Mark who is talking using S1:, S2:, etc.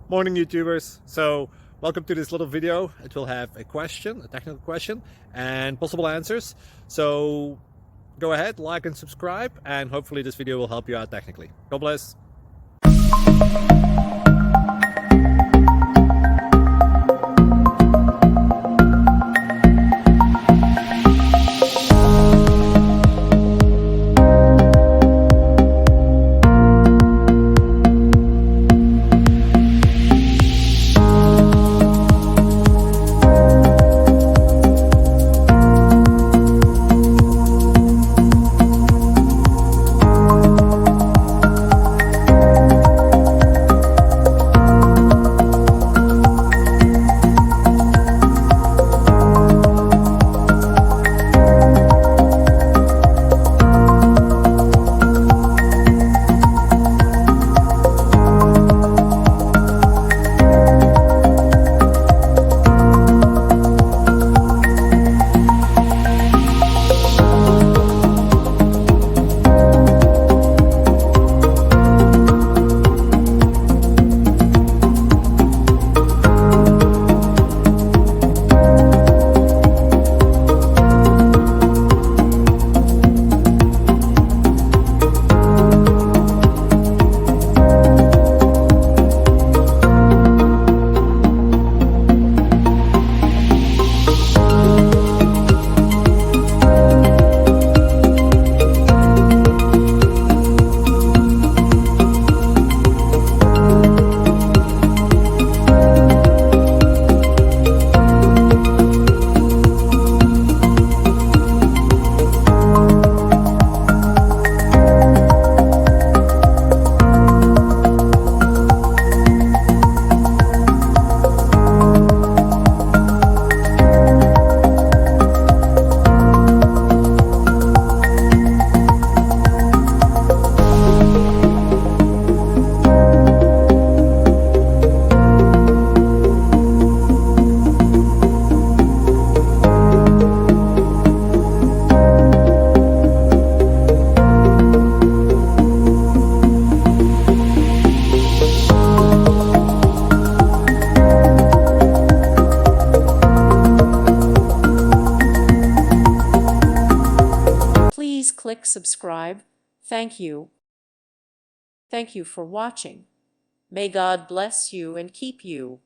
S1: Morning YouTubers. So welcome to this little video. It will have a question, a technical question, and possible answers. So go ahead, like and subscribe, and hopefully this video will help you out technically. God bless.
S2: Please click subscribe. Thank you. Thank you for watching. May God bless you and keep you.